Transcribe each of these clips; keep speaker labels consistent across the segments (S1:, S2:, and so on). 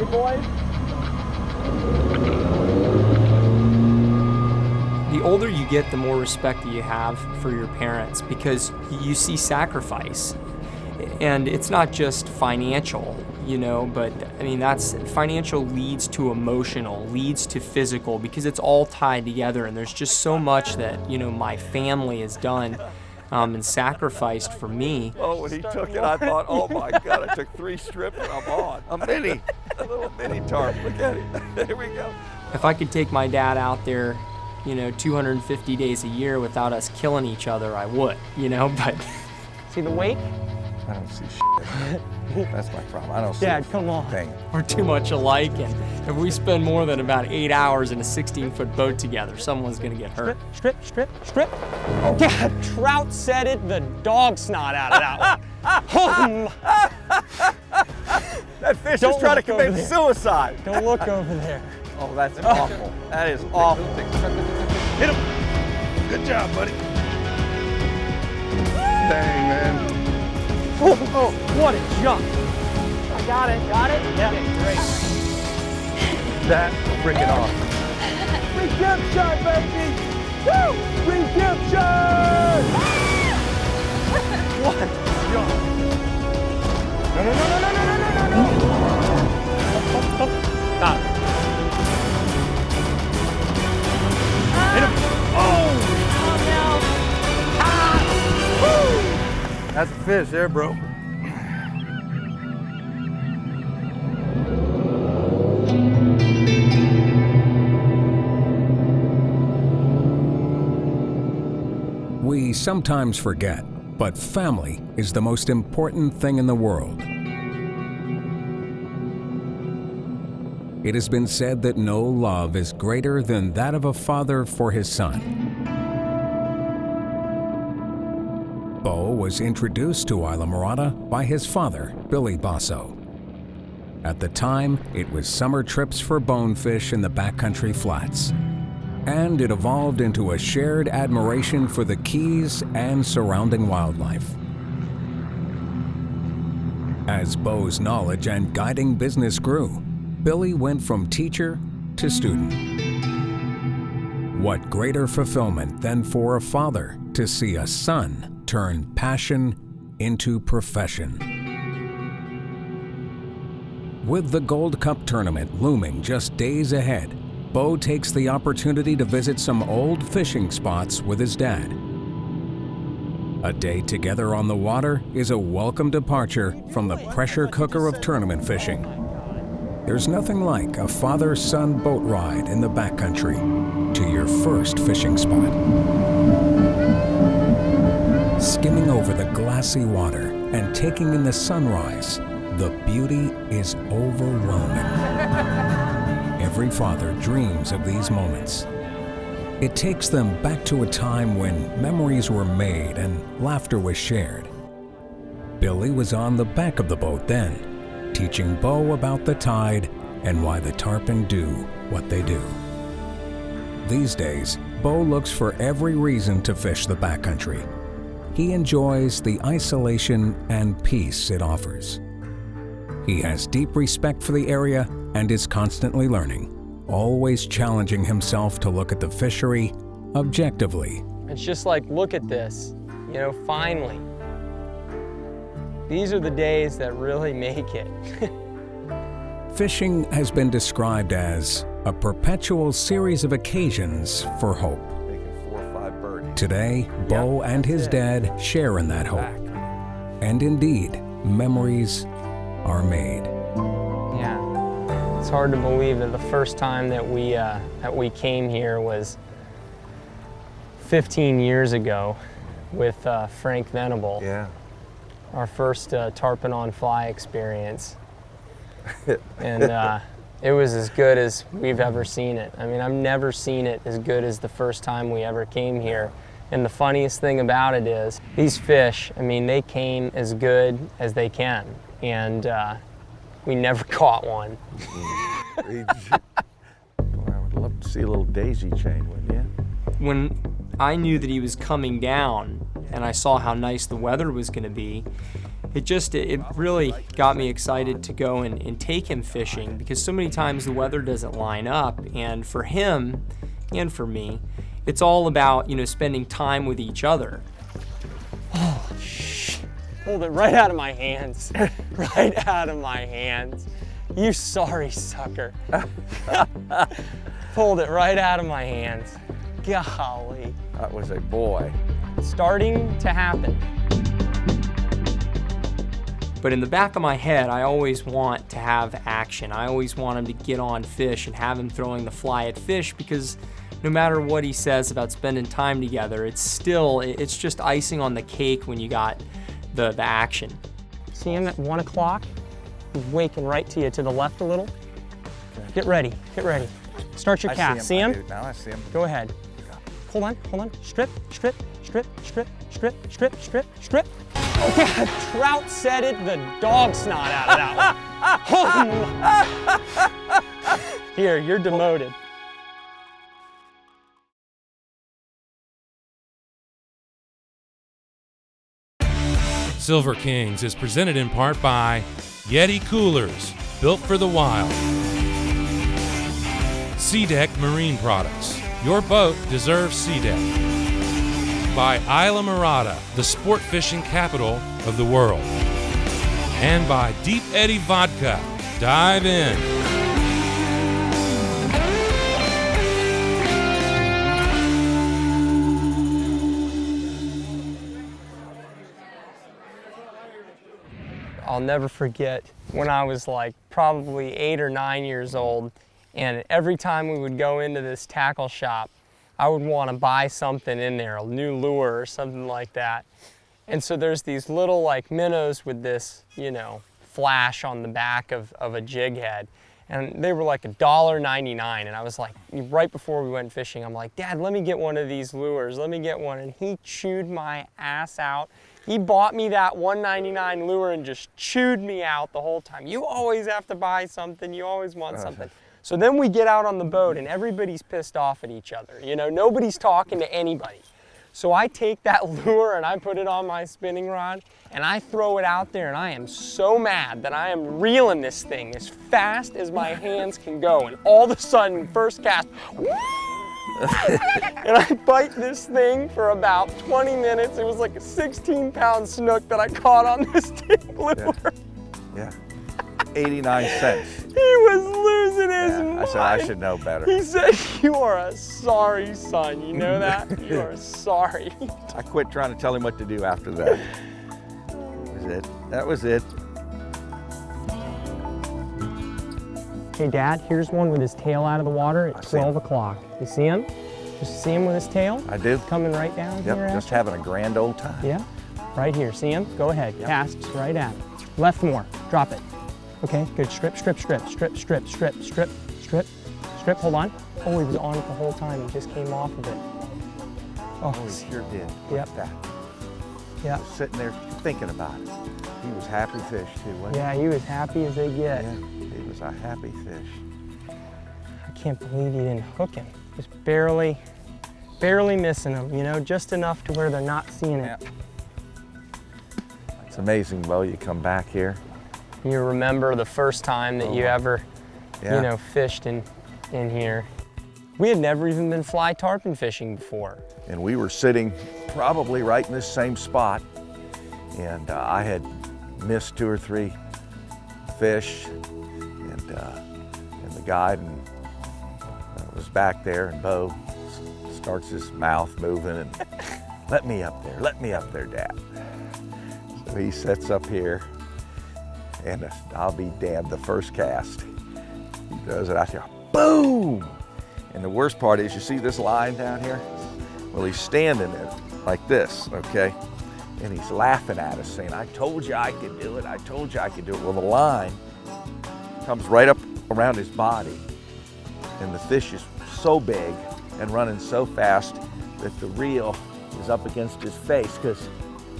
S1: Ready, boys?
S2: The older you get, the more respect that you have for your parents because you see sacrifice. And it's not just financial, you know, but I mean, that's financial leads to emotional, leads to physical, because it's all tied together. And there's just so much that, you know, my family has done and sacrificed for me.
S3: Oh, when he took it, I thought, oh my God, I took 3 strips and I'm on. A little mini tarp, look at it. Here we go.
S2: If I could take my dad out there, you know, 250 days a year without us killing each other, I would, you know, but.
S1: See the wake?
S3: I don't see shit. That's my problem. I don't see
S1: Dad, come on.
S3: thing.
S2: We're too much alike, and if we spend more than about 8 hours in a 16-foot boat together, someone's gonna get hurt.
S1: Strip. Oh. Dad, trout said it, the dog snot out of that one.
S3: That fish is trying to commit suicide.
S1: Don't look over there.
S3: Oh, that's awful. That is awful. Hit him. Good job, buddy. Dang, man.
S1: Oh, what a jump. I got it. Yeah, great.
S3: That freaking off.
S1: Redemption, baby! Woo! Redemption! What a jump. No. Got it. Hit him. Oh, no. Woo!
S3: That's a fish there, bro.
S4: We sometimes forget, but family is the most important thing in the world. It has been said that no love is greater than that of a father for his son. Bo was introduced to Islamorada by his father, Billy Bosso. At the time, it was summer trips for bonefish in the backcountry flats. And it evolved into a shared admiration for the Keys and surrounding wildlife. As Bo's knowledge and guiding business grew, Billy went from teacher to student. What greater fulfillment than for a father to see a son turn passion into profession. With the Gold Cup tournament looming just days ahead, Bo takes the opportunity to visit some old fishing spots with his dad. A day together on the water is a welcome departure from the pressure cooker of tournament fishing. There's nothing like a father-son boat ride in the backcountry to your first fishing spot. Skimming over the glassy water and taking in the sunrise, the beauty is overwhelming. Every father dreams of these moments. It takes them back to a time when memories were made and laughter was shared. Billy was on the back of the boat then, teaching Bo about the tide and why the tarpon do what they do. These days, Bo looks for every reason to fish the backcountry. He enjoys the isolation and peace it offers. He has deep respect for the area and is constantly learning, always challenging himself to look at the fishery objectively.
S1: It's just like, look at this, you know, finally. These are the days that really make it.
S4: Fishing has been described as a perpetual series of occasions for hope.
S3: Making 4 or 5 birdies.
S4: Today, Bo and his dad share in that hope. And indeed, memories are made.
S1: Yeah, it's hard to believe that the first time that we came here was 15 years ago with Frank Venable.
S3: Yeah.
S1: Our first tarpon on fly experience. And it was as good as we've ever seen it. I mean, I've never seen it as good as the first time we ever came here. And the funniest thing about it is, these fish, I mean, they came as good as they can. And we never caught one.
S3: I would love to see a little daisy chain, wouldn't you?
S2: When I knew that he was coming down and I saw how nice the weather was going to be, it really got me excited to go and take him fishing, because so many times the weather doesn't line up, and for him and for me, it's all about, spending time with each other.
S1: Oh, shh. Pulled it right out of my hands. Right out of my hands. You sorry sucker. Pulled it right out of my hands. Golly.
S3: That was a boy.
S1: Starting to happen.
S2: But in the back of my head, I always want to have action. I always want him to get on fish and have him throwing the fly at fish, because no matter what he says about spending time together, it's just icing on the cake when you got the action.
S1: See him at 1 o'clock? He's waking right to you, to the left a little. Get ready, get ready. Start your cast. See him?
S3: Now I see him.
S1: Go ahead. Hold on. Strip, strip, strip, strip, strip, strip, strip, strip. Okay, trout said it, the dog snot out of that one. Here, you're demoted.
S5: Silver Kings is presented in part by Yeti Coolers, built for the wild. SeaDeck Marine Products, your boat deserves SeaDeck. By Isla Mirada, the sport fishing capital of the world. And by Deep Eddy Vodka, dive in.
S1: I'll never forget when I was like probably 8 or 9 years old, and every time we would go into this tackle shop, I would want to buy something in there, a new lure or something like that. And so there's these little like minnows with this, flash on the back of a jig head. And they were like $1.99. And I was like, right before we went fishing, I'm like, Dad, let me get one of these lures. Let me get one. And he chewed my ass out. He bought me that $1.99 lure and just chewed me out the whole time. You always have to buy something. You always want something. So then we get out on the boat and everybody's pissed off at each other. Nobody's talking to anybody. So I take that lure and I put it on my spinning rod and I throw it out there, and I am so mad that I am reeling this thing as fast as my hands can go. And all of a sudden, first cast, and I bite this thing for about 20 minutes. It was like a 16-pound snook that I caught on this big lure.
S3: Yeah. 89 cents.
S1: He was losing his mind.
S3: I said, I should know better.
S1: He said, you are a sorry son. You know that? You are sorry.
S3: I quit trying to tell him what to do after that. That was it.
S1: Hey, Dad, here's one with his tail out of the water at 12 o'clock. You see him? Just see him with his tail?
S3: I do.
S1: Coming right down here.
S3: Yep, just having a grand old time.
S1: Yeah, right here. See him? Go ahead. Yep. Cast right at him. Left more. Drop it. Okay, good. Strip, strip, strip, strip, strip, strip, strip, strip, strip. Hold on. Oh, he was on it the whole time. He just came off of it.
S3: Oh, he sure did.
S1: Yep.
S3: Like that.
S1: Yeah.
S3: Sitting there thinking about it. He was happy fish too, wasn't he?
S1: Yeah, he was happy as they get.
S3: Yeah, he was a happy fish.
S1: I can't believe you didn't hook him. Just barely missing him, just enough to where they're not seeing it.
S3: It's amazing, Bo, you come back here.
S1: You remember the first time that you ever, fished in here. We had never even been fly tarpon fishing before.
S3: And we were sitting probably right in this same spot. And I had missed 2 or 3 fish. And the guide was back there, and Bo starts his mouth moving and let me up there, Dad. So he sets up here, and I'll be damned, the first cast, he does it out here, boom! And the worst part is, you see this line down here? Well, he's standing there like this, okay? And he's laughing at us, saying, I told you I could do it, I told you I could do it. Well, the line comes right up around his body, and the fish is so big and running so fast that the reel is up against his face because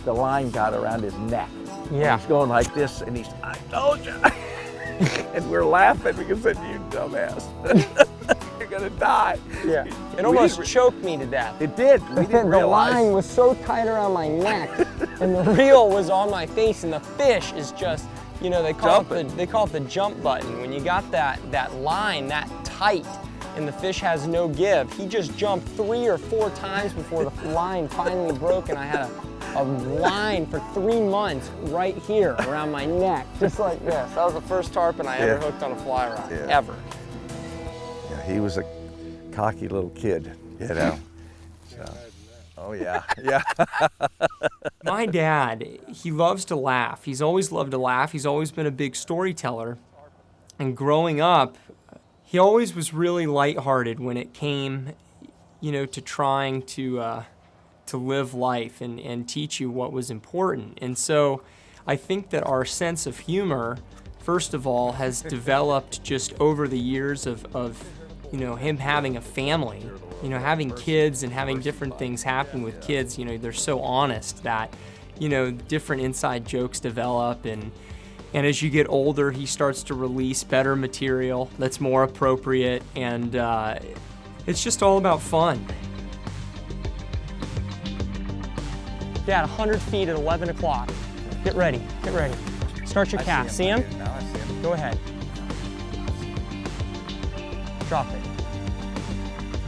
S3: the line got around his neck.
S1: Yeah.
S3: And he's going like this, and he's, I told you. And we're laughing because said, you dumbass. You're gonna die.
S1: Yeah. It almost choked me to death.
S3: It did. We didn't
S1: The
S3: realize.
S1: line was so tight around my neck. and the reel was on my face, and the fish is just, you know, they call it the jump button. When you got that line that tight and the fish has no give, he just jumped 3 or 4 times before the line finally broke, and I had a line for 3 months right here around my neck, just like this. That was the first tarpon I ever hooked on a fly rod, ever.
S3: Yeah, he was a cocky little kid, you know. So, oh yeah, yeah.
S2: My dad, he loves to laugh. He's always loved to laugh. He's always been a big storyteller. And growing up, he always was really lighthearted when it came, you know, to trying to live life and teach you what was important. And so I think that our sense of humor, first of all, has developed just over the years of you know, him having a family, you know, having kids and having different things happen with kids. You know, they're so honest that, you know, different inside jokes develop, and as you get older, he starts to release better material that's more appropriate, and it's just all about fun.
S1: Dad, 100 feet at 11 o'clock. Get ready, get ready. Start your cast. See him?
S3: Now I see him.
S1: Go ahead. Drop it.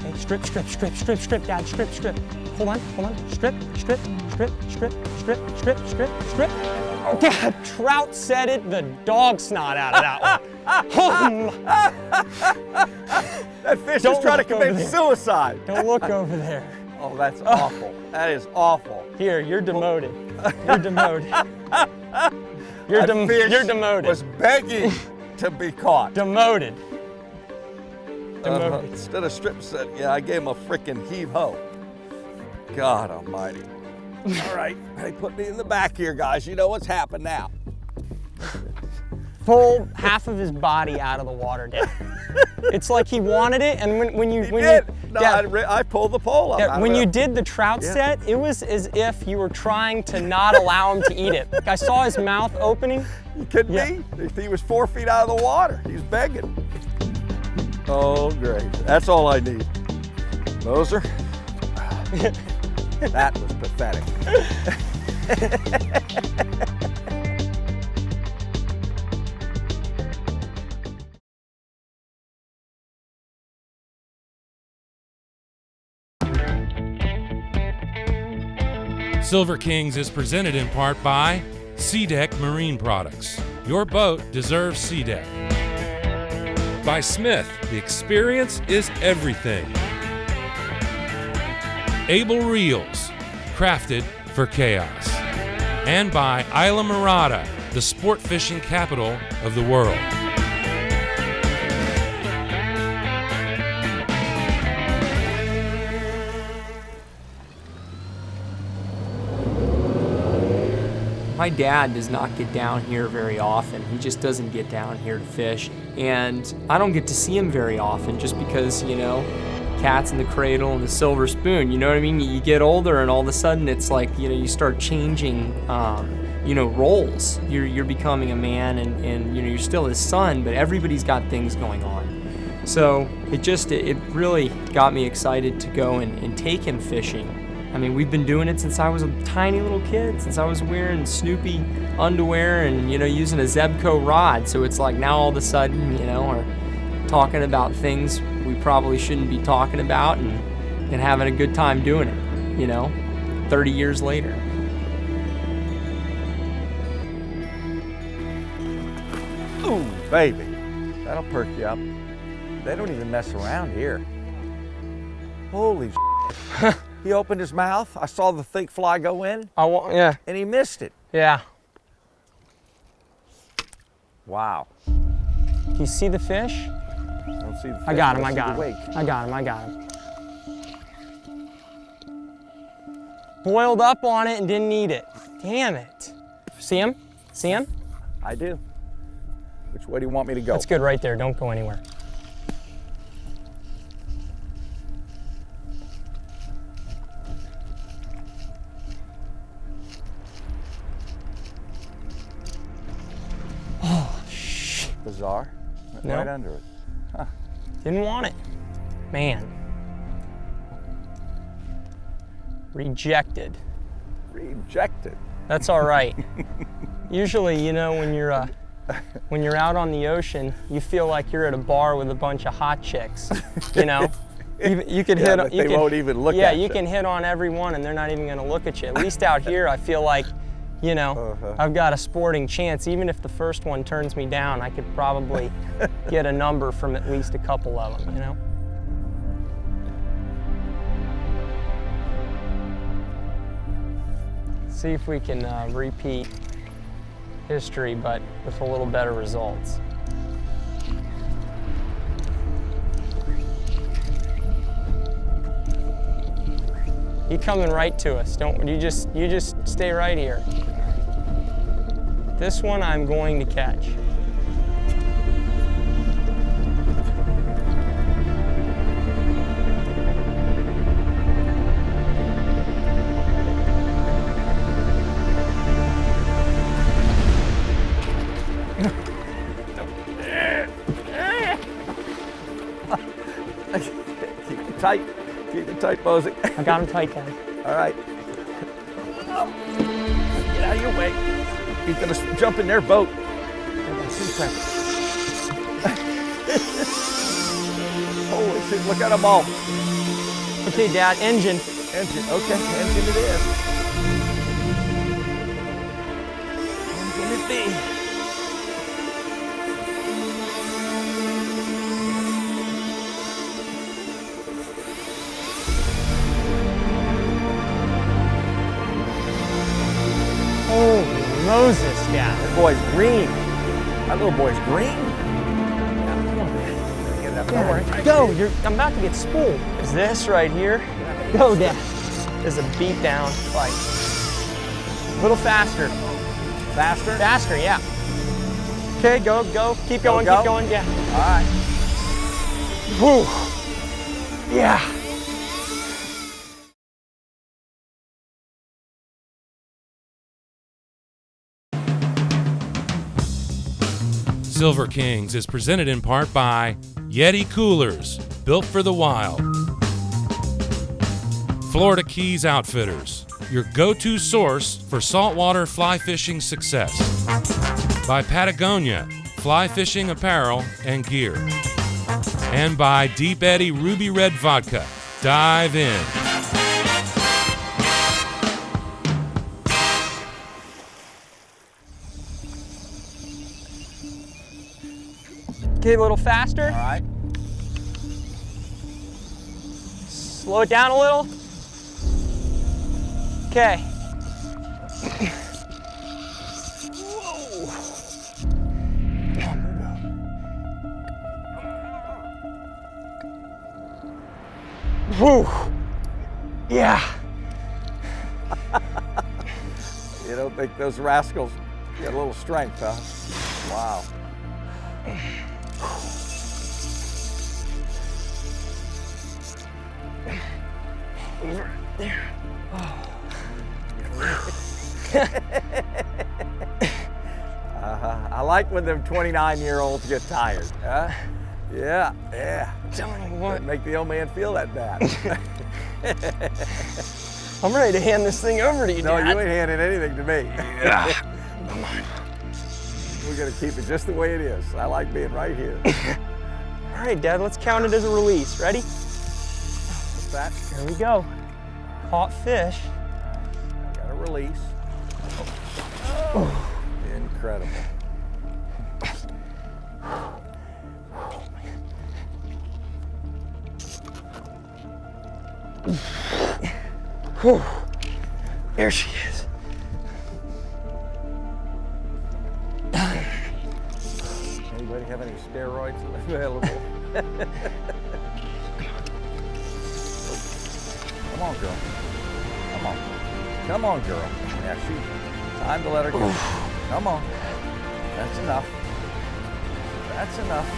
S1: Okay, strip, strip, strip, strip, strip, Dad, strip, strip. Hold on, strip, strip, strip, strip, strip, strip, strip, strip. Oh, Dad, trout set it the dog snot out of that one.
S3: That fish is trying to commit suicide.
S1: Don't look over there.
S3: Oh, that's awful. That is awful.
S1: Here, you're demoted. You're demoted. You're demoted.
S3: Was begging to be caught.
S1: Demoted. Demoted.
S3: Instead of strip set, yeah, I gave him a frickin' heave-ho. God almighty. All right, hey, put me in the back here, guys. You know what's happened now.
S1: Pull half of his body out of the water, Dad. It's like he wanted it, and when you
S3: Dad, I pulled the pole up.
S1: Yeah, when you did the trout set, it was as if you were trying to not allow him to eat it. Like I saw his mouth opening.
S3: You kidding me? He was 4 feet out of the water. He was begging. Oh, great. That's all I need. Moser, that was pathetic.
S5: Silver Kings is presented in part by SeaDeck Marine Products. Your boat deserves SeaDeck. By Smith, the experience is everything. Able Reels, crafted for chaos. And by Isla Mirada, the sport fishing capital of the world.
S2: My dad does not get down here very often. He just doesn't get down here to fish. And I don't get to see him very often just because, you know, cats in the cradle and the silver spoon, you know what I mean? You get older and all of a sudden it's like, you know, you start changing, you know, roles. You're becoming a man and, you know, you're still his son, but everybody's got things going on. So it really got me excited to go and take him fishing. I mean, we've been doing it since I was a tiny little kid, since I was wearing Snoopy underwear and, you know, using a Zebco rod. So it's like now all of a sudden, you know, we're talking about things we probably shouldn't be talking about and having a good time doing it, you know, 30 years later.
S3: Ooh, baby. That'll perk you up. They don't even mess around here. Holy shit. He opened his mouth. I saw the thick fly go in.
S1: Yeah.
S3: And he missed it.
S1: Yeah.
S3: Wow.
S1: Do you see the fish?
S3: I don't see the fish.
S1: I got him,
S3: I
S1: I
S3: see
S1: got
S3: the
S1: him.
S3: wake.
S1: I got him, I got him. Boiled up on it and didn't eat it. Damn it. See him? See him?
S3: I do. Which way do you want me to go?
S1: That's good right there. Don't go anywhere. Oh, shit.
S3: Bizarre. Went
S1: No.
S3: right under it. Huh.
S1: Didn't want it. Man. Rejected.
S3: Rejected.
S1: That's all right. Usually, you know, when you're out on the ocean, you feel like you're at a bar with a bunch of hot chicks. You know, you could hit.
S3: But they won't even look
S1: yeah,
S3: at you.
S1: you can hit on every one, and they're not even going to look at you. At least out here, I feel like, you know, I've got a sporting chance. Even if the first one turns me down, I could probably get a number from at least a couple of them. You know. See if we can repeat history, but with a little better results. He's coming right to us. Don't you just stay right here. This one I'm going to catch.
S3: Keep it tight, Bosso.
S1: I got him tight, Dad.
S3: All right. Get out of your way. He's gonna jump in their boat. Holy shit, look at them all.
S1: Okay, Dad, engine.
S3: Engine, okay, engine it is. Engine it be.
S1: Holy Moses, Dad.
S3: That boy's green. That little boy's green. Get that
S1: Dad, go. I'm about to get spooled. Is this right here? Go, Dad. This is a beat down fight. A little faster.
S3: Faster?
S1: Faster, yeah. Okay, go. Keep going,
S3: Go.
S1: keep going, yeah.
S3: All right.
S1: Whew. Yeah.
S5: Silver Kings is presented in part by Yeti Coolers, built for the wild. Florida Keys Outfitters, your go-to source for saltwater fly fishing success. By Patagonia, fly fishing apparel and gear. And by Deep Eddy Ruby Red Vodka. Dive in.
S1: Okay, a little faster.
S3: All right.
S1: Slow it down a little. Okay. Whew. Yeah.
S3: You don't think those rascals get a little strength, huh? Wow.
S1: Over there.
S3: I like when them 29-year-olds get tired. Huh? Yeah.
S1: Telling you what,
S3: Make the old man feel that bad.
S1: I'm ready to hand this thing over to you,
S3: No,
S1: Dad.
S3: you ain't handing anything to me.
S1: Yeah. Come on.
S3: We're gonna keep it just the way it is. I like being right here.
S1: All right, Dad, let's count it as a release. Ready?
S3: What's that?
S1: Here we go. Caught fish.
S3: Got a release. Incredible.
S1: Whew. There she is.
S3: Anybody have any steroids available? Come on, girl. Come on. Come on, girl. Yeah, shoot. Time to let her go. Come on. That's enough. That's enough.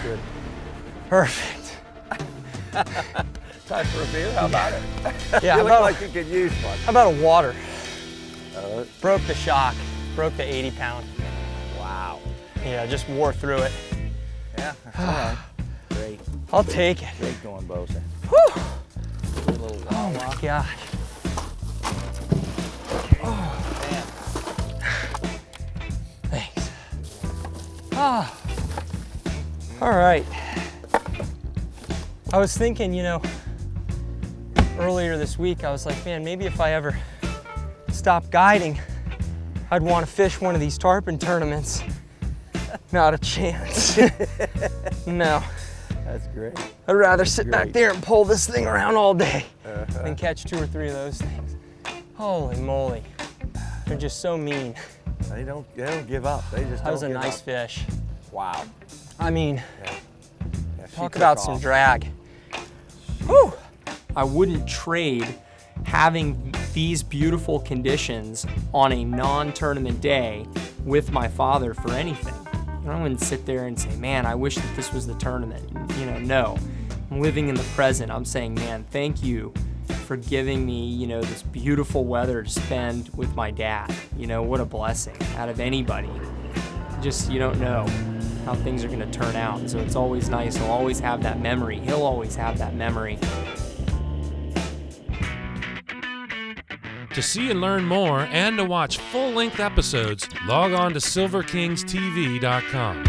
S3: good.
S1: Perfect.
S3: Time for a beer? How about it?
S1: Yeah,
S3: You look like you could use one.
S1: how about a water?
S3: Uh,
S1: Broke the shock. Broke the 80 pound.
S3: wow.
S1: Yeah, just wore through it.
S3: Yeah, that's all right. Great.
S1: I'll take it.
S3: Great going, Bosso.
S1: Whew.
S3: A little
S1: Oh my gosh.
S3: man.
S1: Thanks. Ah. All right. I was thinking, you know, earlier this week, I was like, man, maybe if I ever stop guiding, I'd want to fish one of these tarpon tournaments. Not a chance. No.
S3: That's great.
S1: I'd rather sit back
S3: Great.
S1: there and pull this thing around all day than catch 2 or 3 of those things. Holy moly. They're just so mean.
S3: They don't give up. They just
S1: That was a
S3: don't give
S1: nice
S3: up.
S1: fish.
S3: Wow.
S1: I mean,
S3: Yeah, she
S1: talk
S3: took
S1: about
S3: off.
S1: some drag. Whew.
S2: I wouldn't trade having these beautiful conditions on a non-tournament day with my father for anything. I wouldn't sit there and say, man, I wish that this was the tournament. You know, no. I'm living in the present. I'm saying, man, thank you for giving me, you know, this beautiful weather to spend with my dad. You know, what a blessing out of anybody. Just, you don't know how things are going to turn out. And so it's always nice. I'll always have that memory. He'll always have that memory.
S5: To see and learn more and to watch full-length episodes, log on to silverkingstv.com.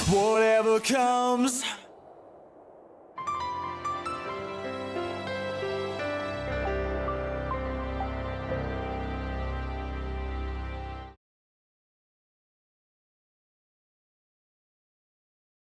S6: Whatever comes